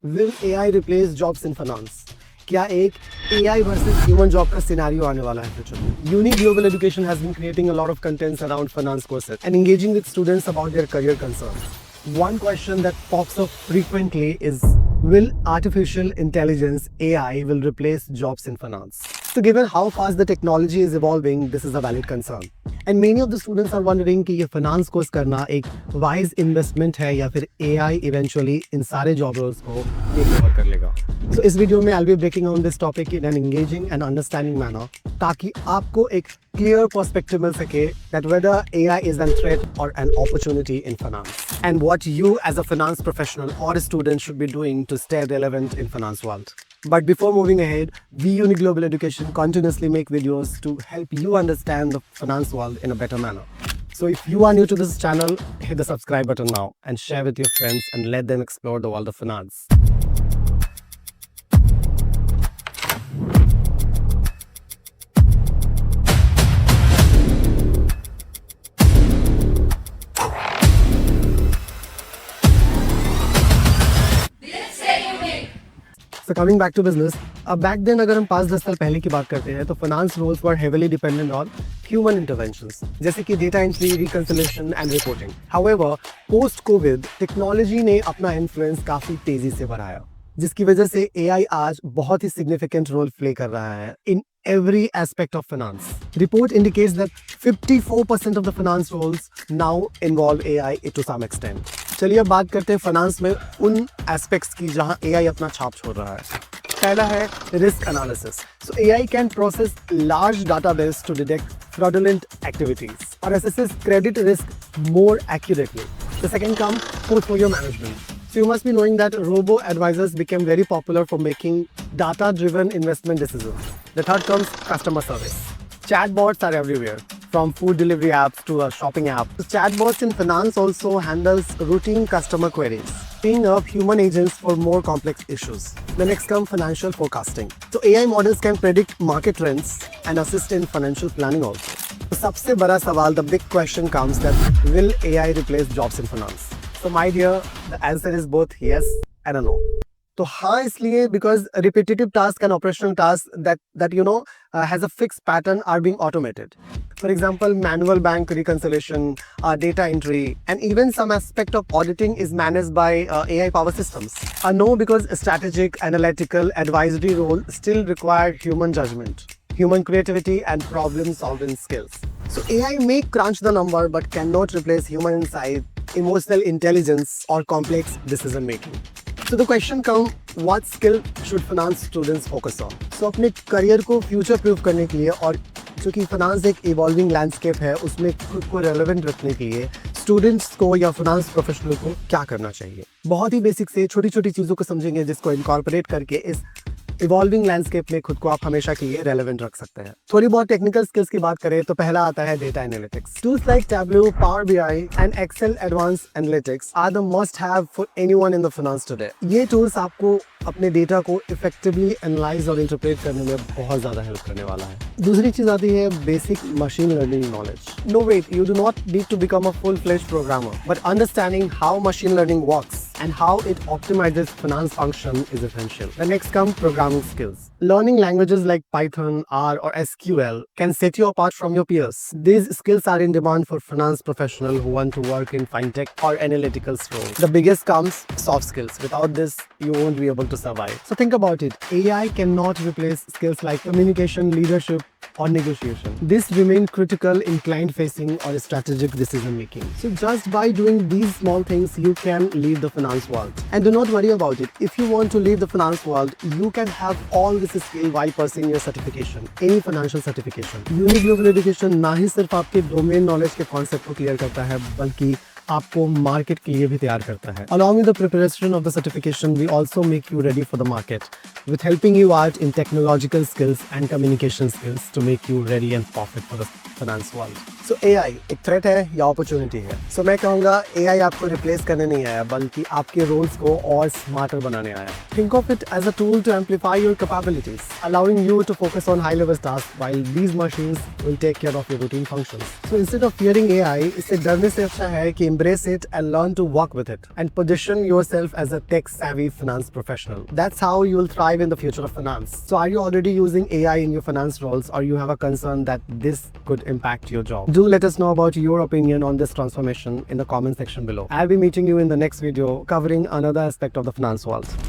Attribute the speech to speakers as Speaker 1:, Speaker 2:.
Speaker 1: Will AI replace jobs in finance? क्या एक AI versus human job का scenario आने वाला है फ्यूचर में? Uni Global Education has been creating a lot of contents around finance courses and engaging with students about their career concerns. One question that pops up frequently is, will artificial intelligence AI will replace jobs in finance? So given how fast the technology is evolving, this is a valid concern. And many of the students are wondering कि ये finance course करना एक wise investment है या फिर AI eventually इन सारे job roles को take over कर लेगा. So इस वीडियो में I'll be breaking down this topic in an engaging and understanding manner ताकि आपको एक clear perspective मिल सके that whether AI is a threat or an opportunity in finance and what you as a finance professional or a student should be doing to stay relevant in finance world. But before moving ahead, we Uni Global Education continuously make videos to help you understand the finance world in a better manner. So if you are new to this channel, hit the subscribe button now and share with your friends and let them explore the world of finance. So coming back to business, back then अगर हम 5-10 साल पहले की बात करते हैं तो finance roles were heavily dependent on human interventions, जैसे कि data entry, reconciliation and reporting. However, post COVID, technology ने अपना influence काफी तेजी से बढ़ाया, जिसकी वजह से AI आज बहुत ही significant role play कर रहा है in every aspect of finance. Report indicates that 54% of the finance roles now involve AI to some extent. चलिए अब बात करते हैं फाइनेंस में उन एस्पेक्ट्स की जहां AI अपना छाप छोड़ रहा है. पहला है risk analysis. So AI can process large database to detect fraudulent activities or assesses credit risk more accurately. The second comes portfolio management. So you must be knowing that robo-advisors became very popular for making data-driven investment decisions. The third comes customer service. Chatbots are everywhere, from food delivery apps to a shopping app. So chatbots in finance also handles routine customer queries, freeing up human agents for more complex issues. The next comes financial forecasting. So AI models can predict market trends and assist in financial planning also. So सबसे बड़ा सवाल, the big question comes that will AI replace jobs in finance? So my dear, the answer is both yes and a no. तो हाँ इसलिए because repetitive tasks and operational tasks that has a fixed pattern are being automated. For example, manual bank reconciliation, data entry, and even some aspect of auditing is managed by AI power systems. No, because strategic, analytical, advisory role still require human judgment, human creativity, and problem-solving skills. So AI may crunch the number but cannot replace human insight, emotional intelligence, or complex decision making. So the question comes, what skill should finance students focus on? So अपने career को future proof करने के लिए और चूंकि finance एक evolving landscape है, उसमें खुद को रेलेवेंट रखने के लिए स्टूडेंट्स को या फाइनेंस प्रोफेशनल को क्या करना चाहिए? बहुत ही बेसिक से छोटी छोटी चीज़ों को समझेंगे जिसको इनकॉर्पोरेट करके इस इवॉल्विंग लैंडस्केप में खुद को आप हमेशा के लिए रेलेवेंट रख सकते हैं. थोड़ी बहुत टेक्निकल स्किल्स की बात करें तो पहला आता है data analytics. Tools like Tableau, Power BI and Excel Advanced Analytics are the must have for anyone in the finance today. ये टूल्स आपको अपने डेटा को इफेक्टिवली एनालाइज और इंटरप्रेट करने में बहुत ज़्यादा हेल्प करने वाला है. दूसरी चीज़ आती है basic machine learning knowledge. No wait, you do not need to become a full fledged programmer, but understanding how machine learning works and how it optimizes finance function is essential. The next comes programming skills. Learning languages like Python, R or SQL can set you apart from your peers. These skills are in demand for finance professionals who want to work in fintech or analytical roles. The biggest comes soft skills. Without this, you won't be able to survive. So think about it. AI cannot replace skills like communication, leadership, or negotiation. This remains critical in client-facing or strategic decision-making. So just by doing these small things, you can leave the finance world. And do not worry about it. If you want to leave the finance world, you can have all this skill while pursuing your certification, any financial certification. Uni Global Education ना ही सिर्फ आपके domain knowledge के concept को clear करता है, बल्कि आपको market के लिए भी तैयार करता है. Along with the preparation of the certification, we also make you ready for the market with helping you out in technological skills and communication skills to make you ready and perfect for the finance world. So AI एक threat है या opportunity है? So मैं कहूँगा AI आपको replace करने नहीं आया, बल्कि आपके रोल्स को और स्मार्टर बनाने आया. Think of it as a tool to amplify your capabilities, allowing you to focus on high-level tasks while these machines will take care of your routine functions. So instead of fearing AI, इससे डरने से अच्छा है कि embrace it and learn to work with it and position yourself as a tech-savvy finance professional. That's how you will thrive in the future of finance. So are you already using AI in your finance roles, or you have a concern that this could impact your job? Do let us know about your opinion on this transformation in the comment section below. I'll be meeting you in the next video covering another aspect of the finance world.